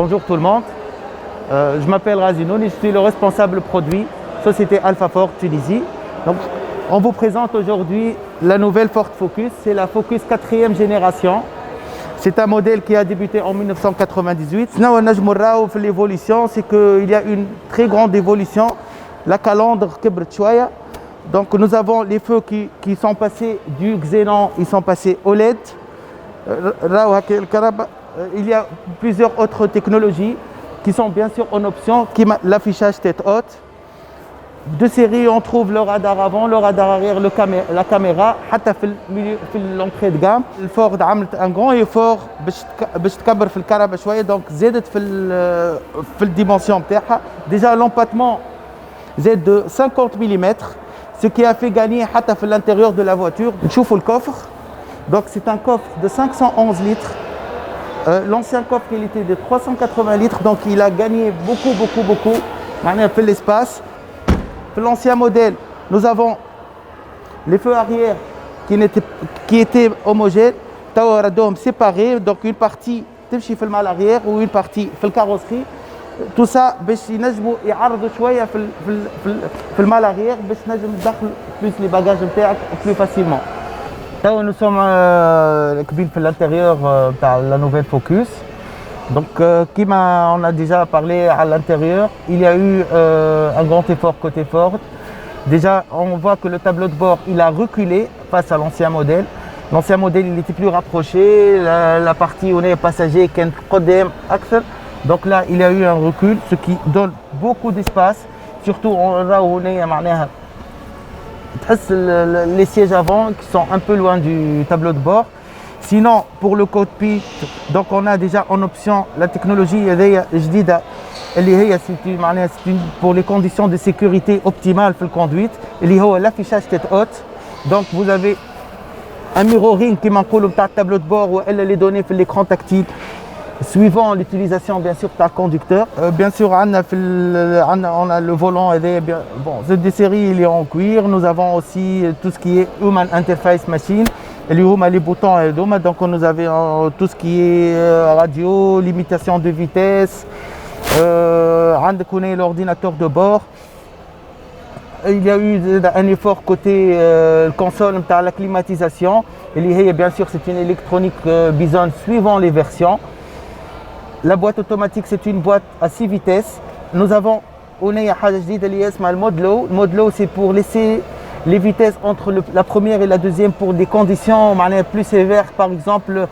Bonjour tout le monde. Je m'appelle Razinoun et je suis le responsable produit Société Alpha Ford Tunisie. Donc, on vous présente aujourd'hui la nouvelle Ford Focus. C'est la Focus 4e génération. C'est un modèle qui a débuté en 1998. L'évolution, c'est qu'il y a une très grande évolution. La calandre kibret chouaya. Donc nous avons les feux qui sont passés du xénon, ils sont passés au LED. Il y a plusieurs autres technologies qui sont bien sûr en option, l'affichage tête haute. De série, on trouve le radar avant, le radar arrière, la caméra, l'entrée de gamme. Le Ford a fait un grand effort pour تكبر في الكهرباء شويه donc زادت في الديمنسيون نتاعها. Déjà l'empattement زاد de 50 mm, ce qui a fait gagner à l'intérieur de la voiture. نشوفوا le coffre. Donc c'est un coffre de 511 litres. L'ancien coffre il était de 380 litres, donc il a gagné beaucoup. Maintenant fait l'espace. L'ancien modèle, nous avons les feux arrière qui étaient homogènes, séparés, donc une partie تمشي في المال arrière ou une partie في الكاروسري. Tout ça باش ينجموا يعرضوا شويه في المال arrière باش نجم تدخل plus les bagages نتاعك plus facilement. Nous sommes à l'intérieur de la nouvelle Focus. Donc, on a déjà parlé à l'intérieur, il y a eu un grand effort côté Ford. Déjà, on voit que le tableau de bord, il a reculé face à l'ancien modèle. L'ancien modèle, il était plus rapproché, la partie où on est passager, donc là, il y a eu un recul, ce qui donne beaucoup d'espace, surtout là où on est les sièges avant qui sont un peu loin du tableau de bord. Sinon, pour le cockpit, donc on a déjà en option la technologie جديدة اللي هي pour les conditions de sécurité optimales في الconduite اللي هو l'affichage tête haute. Donc vous avez un mirroring qui m'encoule au tableau de bord ou elle les données sur l'écran tactile suivant l'utilisation bien sûr par conducteur. Bien sûr on a le volant bon cette série il est en cuir. Nous avons aussi tout ce qui est Human Interface Machine. Les boutons donc nous avons tout ce qui est radio, limitation de vitesse, l'ordinateur de bord. Il y a eu un effort côté console de la climatisation. Et bien sûr c'est une électronique Bison suivant les versions. La boîte automatique c'est une boîte à 6 vitesses. Nous avons le mode low. Le mode low c'est pour laisser les vitesses entre la première et la deuxième pour des conditions plus sévères, par exemple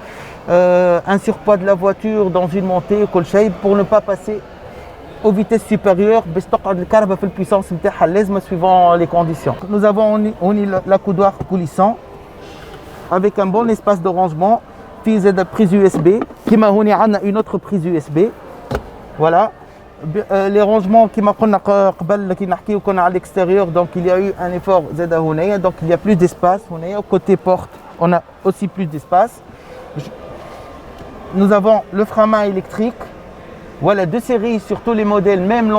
un surpoids de la voiture dans une montée pour ne pas passer aux vitesses supérieures la puissance suivant les conditions. Nous avons la coudoir coulissant avec un bon espace de rangement, une prise USB, qui m'a une autre prise USB. Voilà. Les rangements qui m'a à l'extérieur, donc il y a eu un effort donc il y a plus d'espace. Côté porte, on a aussi plus d'espace. Nous avons le frein à main électrique. Voilà, deux séries sur tous les modèles, même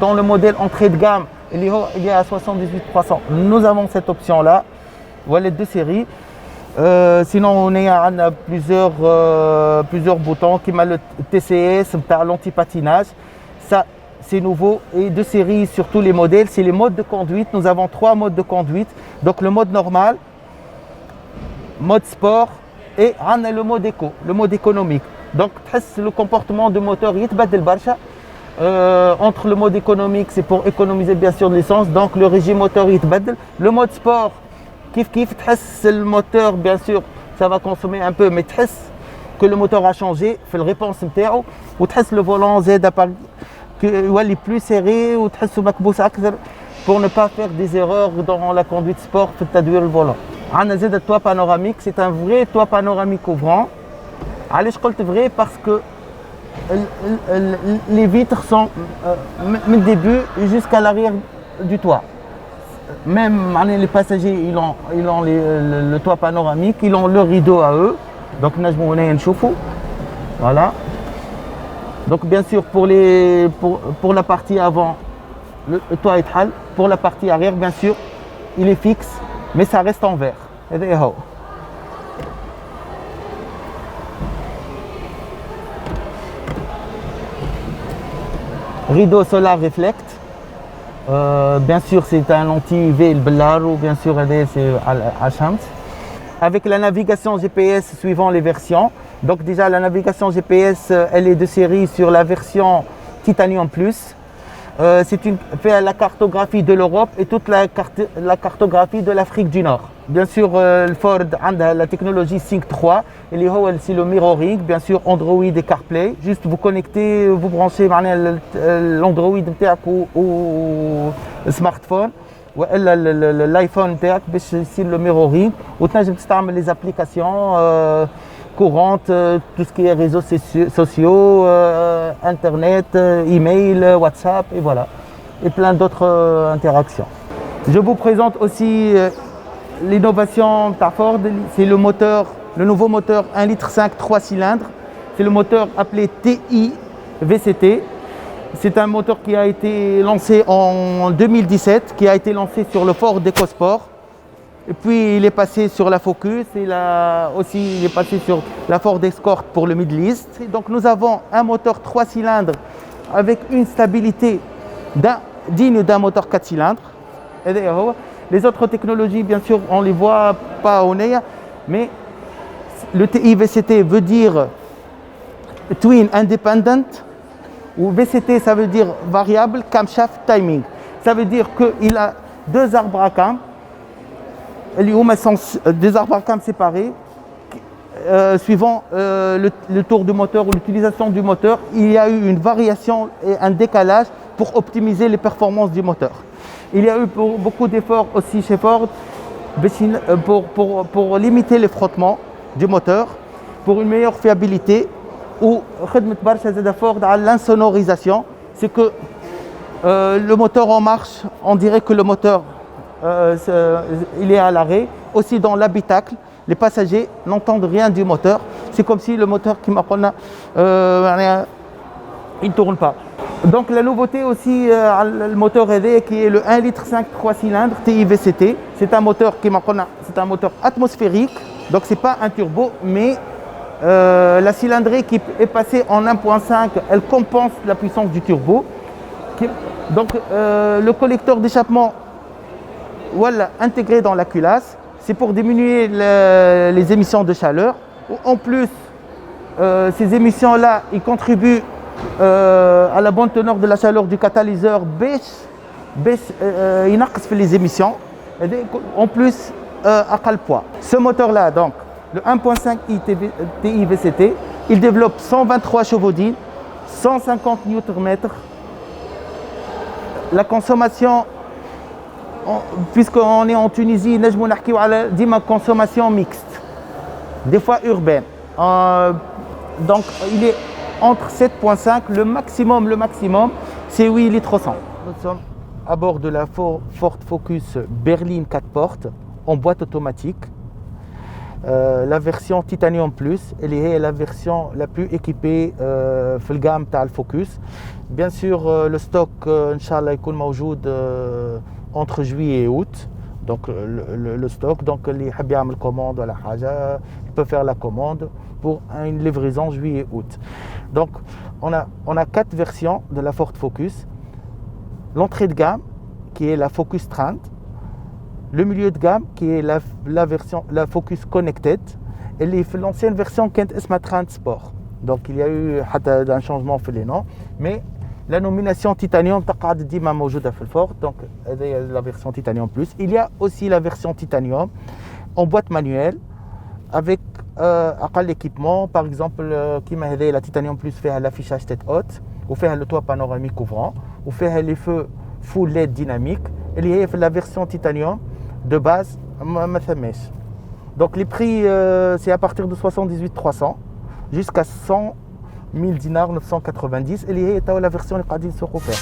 dans le modèle entrée de gamme, il y a 78-300. Nous avons cette option là. Voilà, deux séries. Sinon on a plusieurs boutons qui m'a le TCS par l'anti-patinage. Ça, c'est nouveau et de série sur tous les modèles. C'est les modes de conduite. Nous avons 3 modes de conduite. Donc le mode normal, mode sport et le mode éco, le mode économique. Donc le comportement de moteur يتبدل برشا. Entre le mode économique, c'est pour économiser bien sûr de l'essence. Donc le régime moteur يتبدل. Le mode sport, كيف تحس le moteur bien sûr, ça va consommer un peu, mais تحس que le moteur a changé, fait le réponse نتاعو وتحس le volant زاد est plus serré ou pour ne pas faire des erreurs dans la conduite sport في تدوير le volant. عندنا زاد le toit panoramique, c'est un vrai toit panoramique ouvrant. علاش قلت vrai parce que les vitres sont du début jusqu'à l'arrière du toit. Même les passagers ils ont le toit panoramique, ils ont le rideau à eux. Donc نجموا هنا نشوفوا. Voilà. Donc bien sûr pour la partie avant le toit est hal. Pour la partie arrière bien sûr il est fixe mais ça reste en verre. rideau solar reflect. Bien sûr, c'est un anti-UV ou bien sûr, c'est Ashams. Avec la navigation GPS suivant les versions. Donc déjà, la navigation GPS, elle est de série sur la version Titanium Plus. Fait la cartographie de l'Europe et toute la cartographie de l'Afrique du Nord. Bien sûr, le Ford a la technologie Sync 3, c'est le mirroring, bien sûr Android et CarPlay. Juste vous connectez, vous branchez l'Android au smartphone ou l'iPhone c'est le mirroring. Autant je peux les applications courantes, tout ce qui est réseaux sociaux, Internet, email, WhatsApp et voilà. Et plein d'autres interactions. Je vous présente aussi l'innovation de Ford, c'est le nouveau moteur 1,5 litre 3 cylindres. C'est le moteur appelé TI VCT. C'est un moteur qui a été lancé en 2017, qui a été lancé sur le Ford EcoSport. Et puis il est passé sur la Focus et il est passé sur la Ford Escort pour le Middle East. Donc nous avons un moteur 3 cylindres avec une stabilité digne d'un moteur 4 cylindres. Les autres technologies, bien sûr, on ne les voit pas au nez, mais le TIVCT veut dire Twin Independent, ou VCT, ça veut dire variable camshaft timing. Ça veut dire qu'il a deux arbres à cam, des arbres à cam séparés, suivant le tour du moteur ou l'utilisation du moteur. Il y a eu une variation et un décalage pour optimiser les performances du moteur. Il y a eu beaucoup d'efforts aussi chez Ford pour limiter les frottements du moteur, pour une meilleure fiabilité, ou Ford à l'insonorisation. C'est que le moteur en marche, on dirait que le moteur il est à l'arrêt. Aussi dans l'habitacle, les passagers n'entendent rien du moteur. C'est comme si le moteur il ne tourne pas. Donc la nouveauté aussi, le moteur ED qui est le 1,5 litre 3 cylindres TIVCT. C'est un moteur c'est un moteur atmosphérique, donc c'est pas un turbo, mais la cylindrée qui est passée en 1.5, elle compense la puissance du turbo. Donc le collecteur d'échappement intégré dans la culasse, c'est pour diminuer les émissions de chaleur. En plus, ces émissions-là, ils contribuent à la bonne teneur de la chaleur du catalyseur, il fait les émissions. En plus, à quel poids. Ce moteur-là, donc, le 1.5 TIVCT, il développe 123 chevaux d'île, 150 Nm. La consommation, puisqu'on est en Tunisie, nous avons une consommation mixte, des fois urbaine. Donc, il est entre 7.5, le maximum, c'est 8 litres 100. Nous sommes à bord de la Ford Focus berline 4 portes en boîte automatique. La version Titanium Plus, elle est la version la plus équipée dans la gamme de Focus. Bien sûr, le stock, Inch'Allah, il est entre juillet et août. Donc le stock, donc les habits commande la haja, il peut faire la commande pour une livraison juillet-août. Donc on a 4 versions de la Ford Focus. L'entrée de gamme qui est la Focus 30, le milieu de gamme qui est la version la Focus Connected et l'ancienne version qui est 30 Sport. Donc il y a eu un changement dans les noms, mais la nomination Titanium تقعد ديما موجودة في الفورد. Donc la version Titanium Plus. Il y a aussi la version Titanium en boîte manuelle avec أقل équipement. Par exemple كيما هذه la Titanium Plus فيها l'affichage tête haute وفيها le toit panoramique ouvrant وفيها les feux full LED dynamique. اللي هي في la version Titanium de base ما ثماش. Donc les prix c'est à partir de 78 300 jusqu'à 100 1000 dinars 990 اللي هي تاو la version اللي قاعدين نسوقوا فيها.